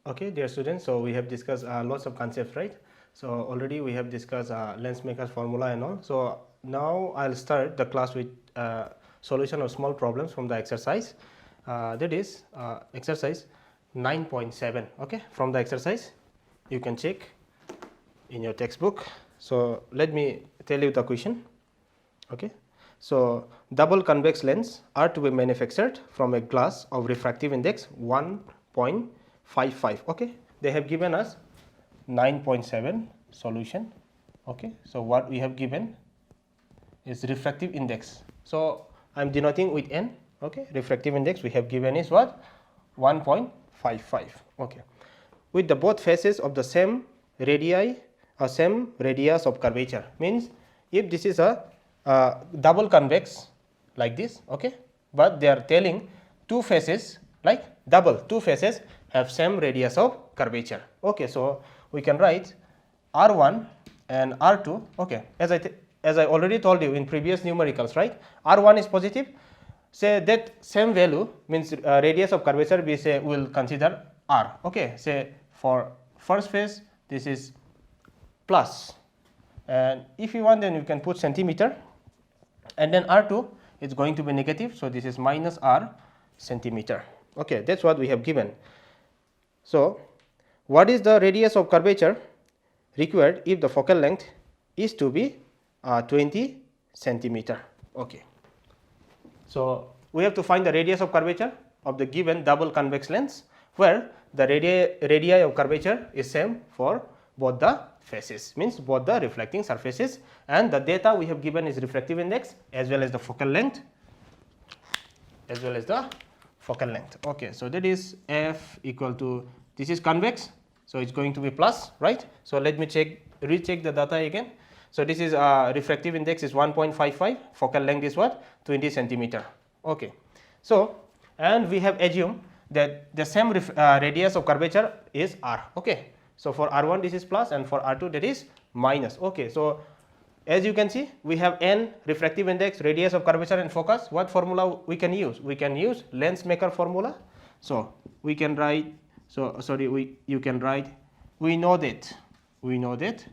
Okay, dear students, so we have discussed lots of concepts, right? So already we have discussed lens maker's formula and all. So now I'll start the class with solution of small problems from the exercise. That is exercise 9.7. Okay, from the exercise you can check in your textbook. So let me tell you the question. Okay, so double convex lens are to be manufactured from a glass of refractive index 1.55. Okay, they have given us 9.7 solution. Okay, so what we have given is refractive index. So I am denoting with n. Okay, refractive index we have given is what? 1.55. Okay, with the both faces of the same radii or same radius of curvature, means if this is a double convex like this, okay, but they are telling two faces like double, two faces have same radius of curvature. Okay, so we can write R1 and R2. Okay, as I already told you in previous numericals, right? R1 is positive. Say that same value means radius of curvature we say will consider R. Okay, say for first face this is plus, and if you want then you can put centimeter, and then R2 is going to be negative, so this is minus R centimeter. Okay, that's what we have given. So what is the radius of curvature required if the focal length is to be 20 centimeter? Okay, so we have to find the radius of curvature of the given double convex lens, where the radii of curvature is same for both the faces, means both the reflecting surfaces, and the data we have given is refractive index as well as the focal length, Okay, so that is f equal to, this is convex, so it's going to be plus, right? So let me recheck the data again. So this is refractive index is 1.55, focal length is what? 20 centimeter. Okay, so and we have assumed that the same radius of curvature is R. Okay, so for R1 this is plus and for R2 that is minus. Okay, so as you can see we have n, refractive index, radius of curvature and focus. What formula we can use? We can use lens maker formula. So we can write, we know that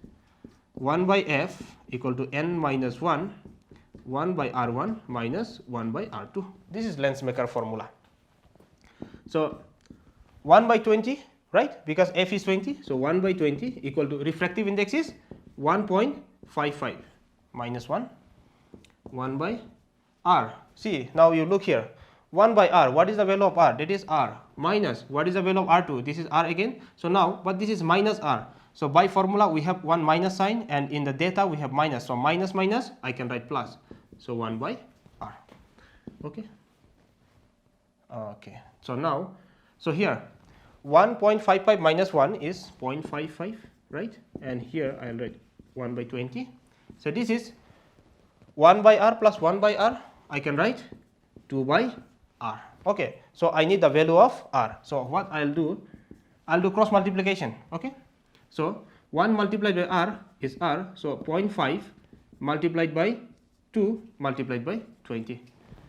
1 by f equal to n minus 1 by R1 minus 1 by R2. This is lens maker formula. So 1 by 20, right, because f is 20, so 1 by 20 equal to refractive index is 1.55 minus 1 by R. See, now you look here, 1 by R, what is the value of R? That is R, minus what is the value of R2? This is R again. So now, but this is minus R. So by formula we have one minus sign, and in the data we have minus. So minus minus I can write plus. So 1 by R. Okay. Okay. So now, so here 1.55 minus 1 is 0.55, right? And here I will write 1 by 20. So this is 1 by R plus 1 by R. I can write 2 by R. Okay. So I need the value of R. So what I'll do cross multiplication. Okay. So 1 multiplied by R is R. So 0.5 multiplied by 2 multiplied by 20.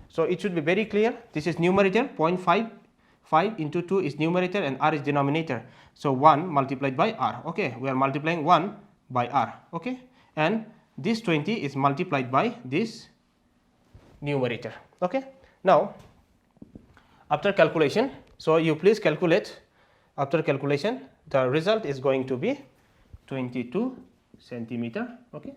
So it should be very clear. This is numerator, 0.55 into 2 is numerator and R is denominator. So 1 multiplied by R. Okay, we are multiplying 1 by R. Okay, and this 20 is multiplied by this numerator. Okay, now after calculation, so you please calculate. After calculation, the result is going to be 22 centimeter. Okay,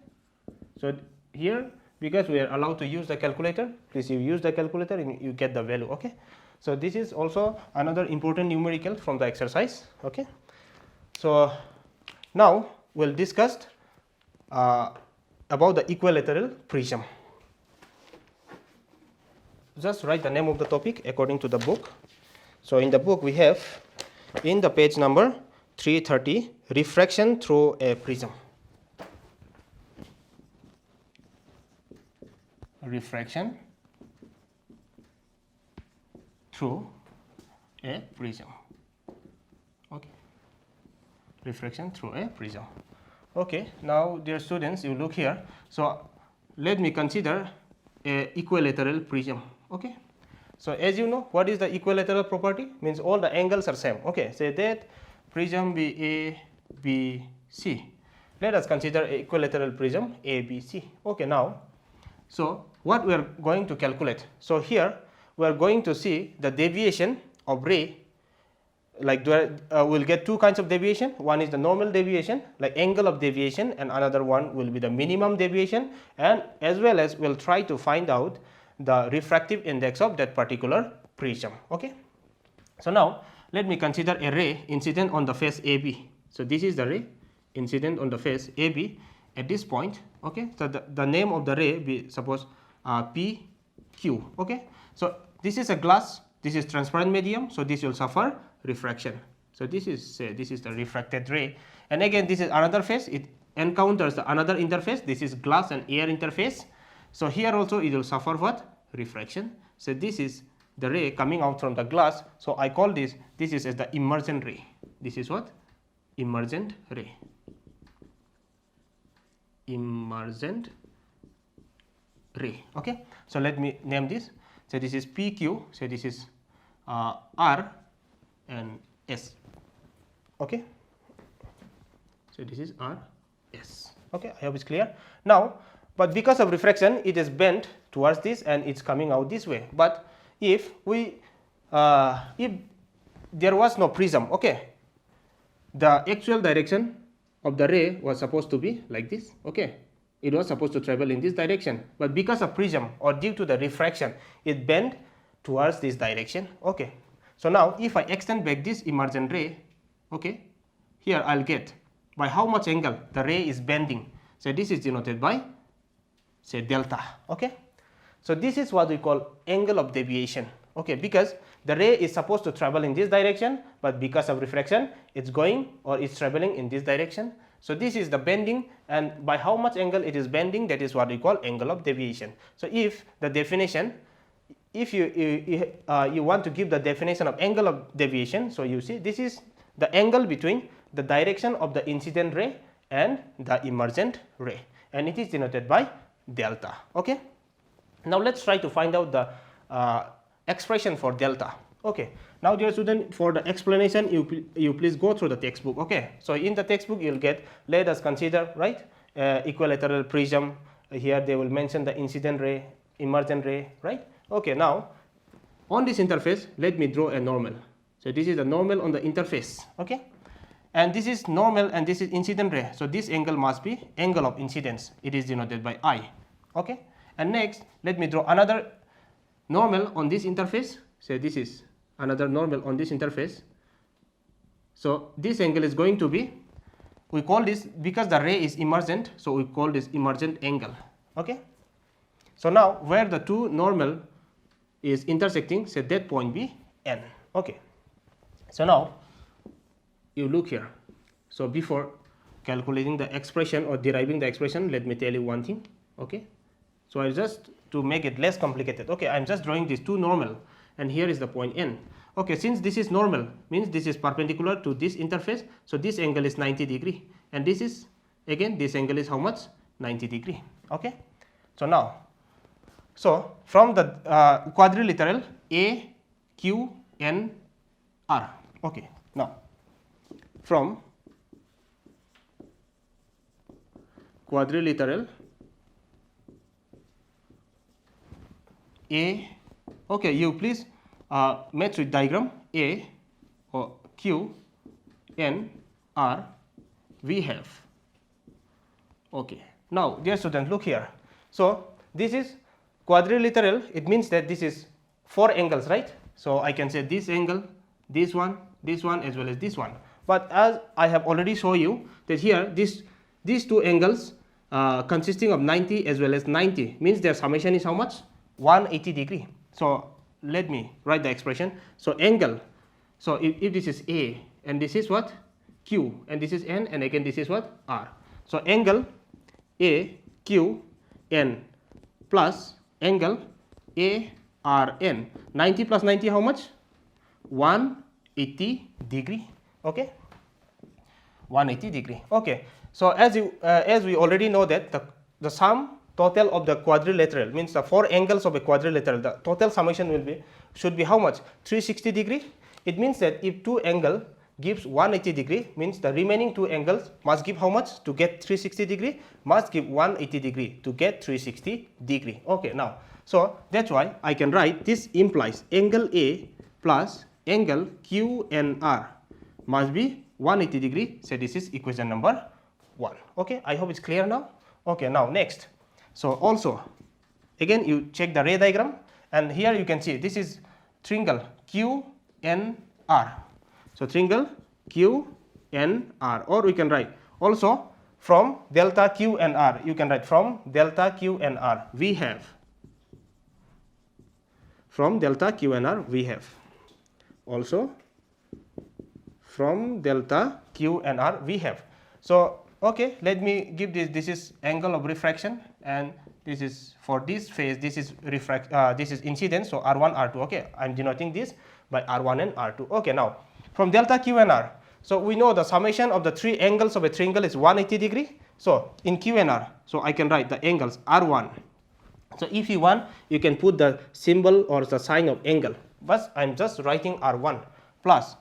so here, because we are allowed to use the calculator, please you use the calculator and you get the value. Okay, so this is also another important numerical from the exercise. Okay, so now we'll discuss about the equilateral prism. Just write the name of the topic according to the book. So in the book we have, in the page number 330, refraction through a prism. Refraction through a prism. Okay, refraction through a prism. Okay, now dear students, you look here. So let me consider a equilateral prism. Okay, so as you know, what is the equilateral property? Means all the angles are same. Okay, say that prism be A, B, C. Let us consider equilateral prism A, B, C. Okay, now, so what we are going to calculate? So here we are going to see the deviation of ray. Like we'll get two kinds of deviation. One is the normal deviation, like angle of deviation, and another one will be the minimum deviation, and as well as we'll try to find out the refractive index of that particular prism. Okay. So now let me consider a ray incident on the face AB. So this is the ray incident on the face AB at this point. Okay. So the name of the ray be suppose PQ. Okay. So this is a glass, this is transparent medium, so this will suffer refraction. So this is the refracted ray, and again this is another face, it encounters the another interface, this is glass and air interface. So here also it will suffer what? Refraction. So this is the ray coming out from the glass, so I call this is as the emergent ray. This is what? Emergent ray. Emergent ray. Okay. So let me name this. So this is PQ, so this is R and S. Okay. So this is R, S. Okay, I hope it's clear. Now, but because of refraction, it is bent towards this and it's coming out this way. But if there was no prism, okay, the actual direction of the ray was supposed to be like this. Okay, it was supposed to travel in this direction, but because of prism or due to the refraction, it bent towards this direction. Okay. So now if I extend back this emergent ray, okay, here I'll get by how much angle the ray is bending. So this is denoted by, say, delta. Okay. So this is what we call angle of deviation. Okay, because the ray is supposed to travel in this direction, but because of refraction, it's going or it's traveling in this direction. So this is the bending, and by how much angle it is bending, that is what we call angle of deviation. So if the definition, if you want to give the definition of angle of deviation, so you see this is the angle between the direction of the incident ray and the emergent ray, and it is denoted by delta. Okay. Now let's try to find out the expression for delta. Okay. Now dear student, for the explanation you please go through the textbook. Okay. So in the textbook you will get, let us consider, right, equilateral prism. Here they will mention the incident ray, emergent ray, right. Okay. Now on this interface let me draw a normal. So this is the normal on the interface. Okay. And this is normal and this is incident ray. So this angle must be angle of incidence. It is denoted by I. Okay. And next let me draw another normal on this interface. So this is another normal on this interface. So this angle is going to be, we call this, because the ray is emergent, so we call this emergent angle. Okay. So now where the two normal is intersecting, say that point be N. Okay. So now you look here. So before calculating the expression or deriving the expression, let me tell you one thing. Okay. So I just, to make it less complicated, okay, I am just drawing these two normal, and here is the point N. Okay, since this is normal, means this is perpendicular to this interface, so this angle is 90 degree, and this is, again, this angle is how much? 90 degree. Okay. So now, so from the quadrilateral A, Q, N, R. Okay. Now from quadrilateral A, okay, you please metric diagram A or Q, N, R, we have. Okay. Now dear student, look here. So this is quadrilateral, it means that this is four angles, right? So I can say this angle, this one as well as this one. But as I have already shown you that here these two angles consisting of 90 as well as 90 means their summation is how much? 180 degree. So let me write the expression. So angle, so if this is A and this is what? Q, and this is N, and again this is what? R. So angle A, Q, N plus angle A, R, N. 90 plus 90 how much? 180 degree. Okay. 180 degree. Okay. So as we already know that the sum total of the quadrilateral, means the four angles of a quadrilateral, the total summation should be how much? 360 degree. It means that if two angles gives 180 degree, means the remaining two angles must give how much to get 360 degree? Must give 180 degree to get 360 degree. Okay, now, so that's why I can write this implies angle A plus angle QNR must be 180 degree. So this is equation number 1. Okay, I hope it's clear now. Okay, now next. So also again you check the ray diagram, and here you can see this is triangle QNR. So triangle QNR, or we can write also from delta QNR, you can write from delta QNR we have, from delta QNR we have, also from delta QNR we have. So okay, let me give this is angle of refraction, and this is for this phase, this is this is incidence, so R1 R2. Okay, I am denoting this by R1 and R2. Okay, now from delta QNR, so we know the summation of the three angles of a triangle is 180 degree. So in QNR, so I can write the angles R1. So if you want, you can put the symbol or the sign of angle, but I am just writing R1 plus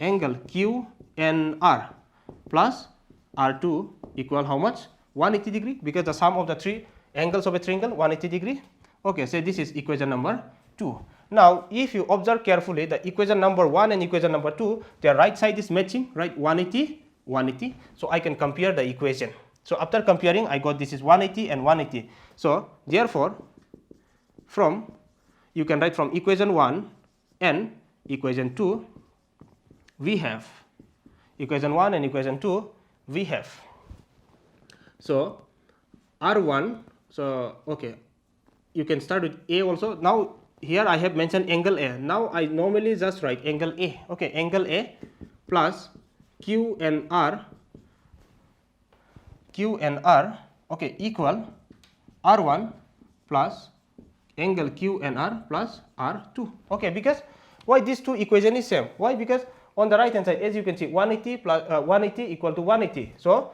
angle QNR plus R2 equal how much? 180 degree, because the sum of the three angles of a triangle 180 degree. Okay, so this is equation number 2. Now if you observe carefully, the equation number 1 and equation number 2, their right side is matching, right? 180 180. So I can compare the equation. So after comparing, I got this is 180 and 180. So therefore from, you can write from equation 1 and equation 2 we have, equation 1 and equation 2 we have. So R1, so okay, you can start with A also. Now here I have mentioned angle A. Now I normally just write angle A. Okay, angle A plus QNR okay equal R1 plus angle QNR plus R2. Okay, because why these two equation is same? Why? Because on the right hand side, as you can see, 180 plus 180 equal to 180. So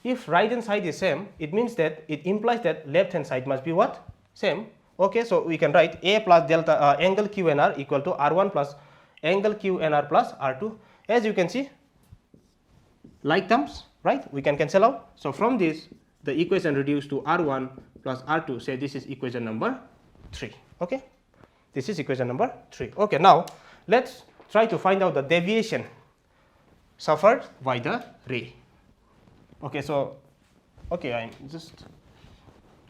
if right hand side is same, it means that it implies that left hand side must be what? Same. Okay, so we can write A plus delta angle QNR equal to R1 plus angle QNR plus R2. As you can see, like terms, right? We can cancel out. So from this, the equation reduced to R1 plus R2. Say this is equation number 3. Okay, this is equation number 3. Okay, now let's try to find out the deviation suffered by the ray. Okay, so okay, I'm just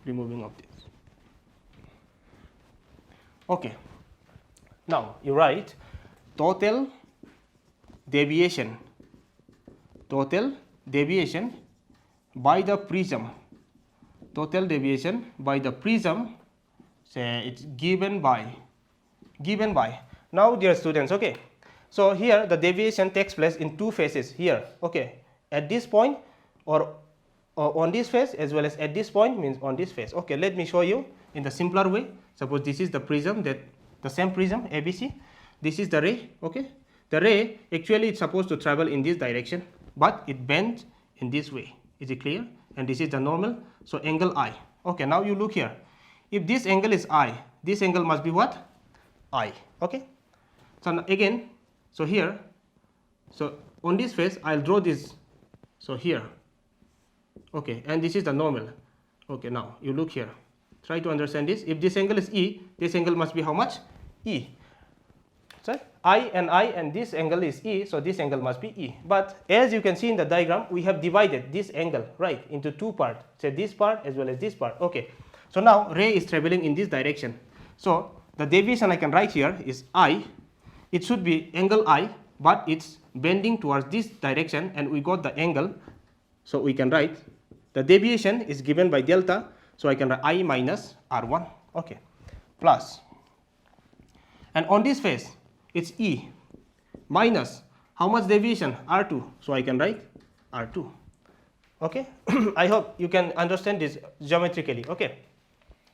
removing of this. Okay, now you write total deviation by the prism, total deviation by the prism, say it's given by. Now dear students, okay, so here the deviation takes place in two phases here. Okay, at this point or on this phase, as well as at this point, means on this phase. Okay, let me show you in the simpler way. Suppose this is the prism, that the same prism ABC, this is the ray. Okay, the ray actually it's supposed to travel in this direction, but it bends in this way. Is it clear? And this is the normal, so angle I. Okay, now you look here, if this angle is I, this angle must be what? I. Okay, so now again, so here, so on this phase I'll draw this, so here. Okay, and this is the normal. Okay, now you look here, try to understand this. If this angle is E, this angle must be how much? E. So I, and this angle is E, so this angle must be E. But as you can see in the diagram, we have divided this angle, right, into two parts, say this part as well as this part. Okay, so now ray is traveling in this direction. So the deviation I can write here is I. It should be angle I, but it's bending towards this direction, and we got the angle. So we can write the deviation is given by delta. So I can write I minus R1. Okay, plus, and on this phase it's E minus how much deviation? R2. So I can write R2. Okay, I hope you can understand this geometrically. Okay,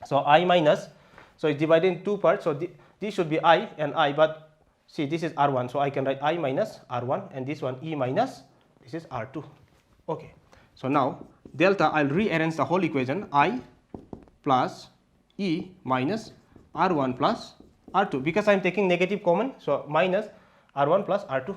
so I minus, so it's divided in two parts. So this should be I and I, but see this is R1. So I can write I minus R1, and this one E minus, this is R2. Okay, so now delta, I'll rearrange the whole equation. I plus E minus R1 plus R2, because I am taking negative common, so minus R1 plus R2.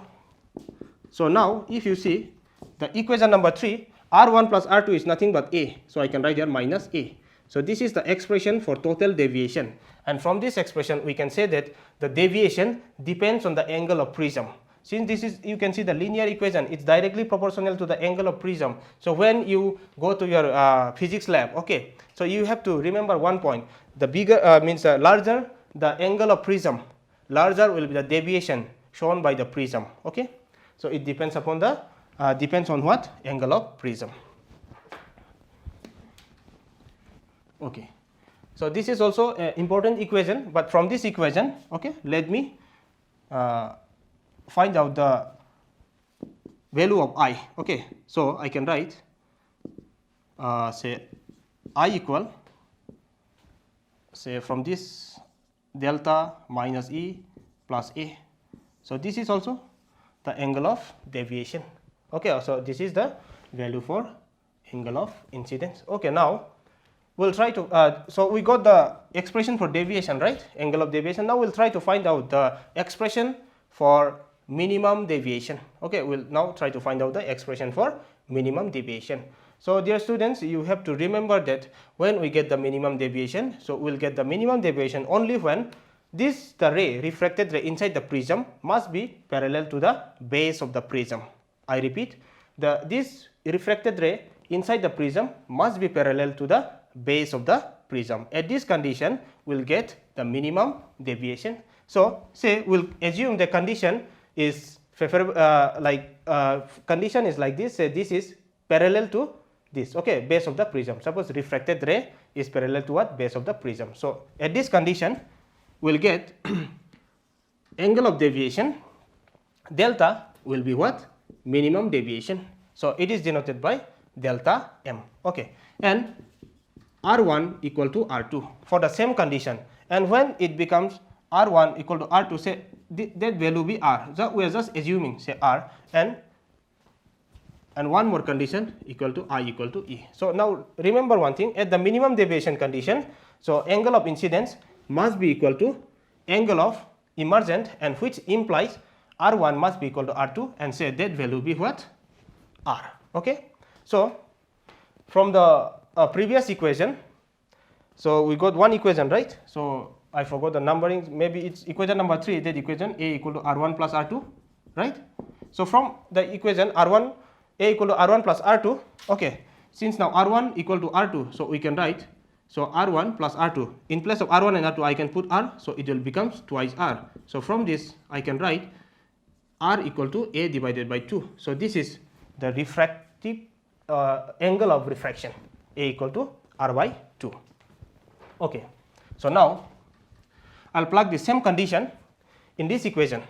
So now if you see the equation number 3, R1 plus R2 is nothing but A. So I can write here minus A. So this is the expression for total deviation, and from this expression we can say that the deviation depends on the angle of prism. Since this is, you can see the linear equation, it's directly proportional to the angle of prism. So when you go to your physics lab, okay, so you have to remember one point: the bigger means larger the angle of prism, larger will be the deviation shown by the prism. Okay, so it depends upon the depends on what? Angle of prism. Okay, so this is also an important equation, but from this equation, okay, let me find out the value of I. Okay, so I can write say I equal, say from this delta minus E plus A. So this is also the angle of deviation. Okay, so this is the value for angle of incidence. Okay, now we'll try to so we got the expression for deviation, right? Angle of deviation. Now we'll try to find out the expression for minimum deviation. Okay, we'll now try to find out the expression for minimum deviation. So dear students, you have to remember that when we get the minimum deviation, so we'll get the minimum deviation only when this the ray, refracted ray inside the prism must be parallel to the base of the prism. I repeat, this refracted ray inside the prism must be parallel to the base of the prism. At this condition, we'll get the minimum deviation. So say we'll assume the condition is favorable, condition is like this. Say this is parallel to this, okay, base of the prism. Suppose refracted ray is parallel to what? Base of the prism. So at this condition, we'll get angle of deviation delta will be what? Minimum deviation. So it is denoted by delta m. Okay, and R1 equal to R2 for the same condition, and when it becomes R1 equal to R2, say that value be R. So we are just assuming say R, and one more condition equal to I equal to E. So now remember one thing, at the minimum deviation condition, so angle of incidence must be equal to angle of emergent, and which implies R1 must be equal to R2, and say that value be what? R. Okay, so from the previous equation, so we got one equation, right? So I forgot the numbering, maybe it's equation number 3, that equation A equal to R1 plus R2, right? So from the equation R1, A equal to R1 plus R2, okay, since now R1 equal to R2, so we can write, so R1 plus R2, in place of R1 and R2 I can put R, so it will become twice R. So from this I can write R equal to A divided by 2. So this is the refractive angle of refraction, A equal to R by 2. Okay, so now I'll plug the same condition in this equation.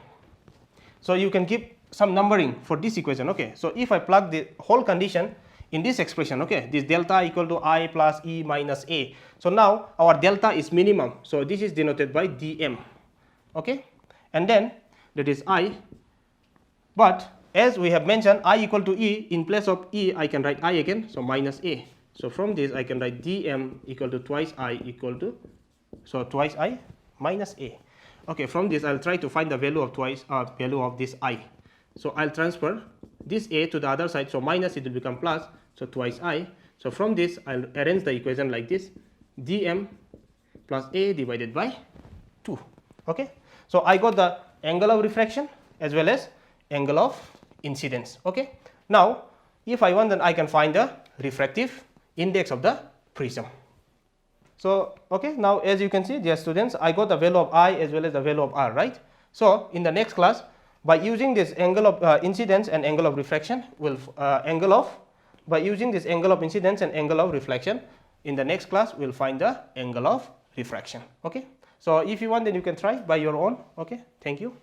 So you can keep some numbering for this equation. Okay, so if I plug the whole condition in this expression, okay, this delta equal to I plus E minus A. So now our delta is minimum, so this is denoted by dm. Okay, and then that is I, but as we have mentioned I equal to E, in place of E I can write I again, so minus A. So from this I can write dm equal to twice I equal to, so twice I minus A. Okay, from this I'll try to find the value of value of this I. So I'll transfer this A to the other side, so minus it will become plus, so twice I. So from this I'll arrange the equation like this, dm plus A divided by 2. Okay, so I got the angle of refraction as well as angle of incidence. Okay, now if I want, then I can find the refractive index of the prism. So okay, now as you can see, dear students, I got the value of I as well as the value of R, right? So in the next class, by using this angle of incidence and angle of refraction, by using this angle of incidence and angle of reflection, in the next class we'll find the angle of refraction. Okay, so if you want, then you can try by your own. Okay, thank you.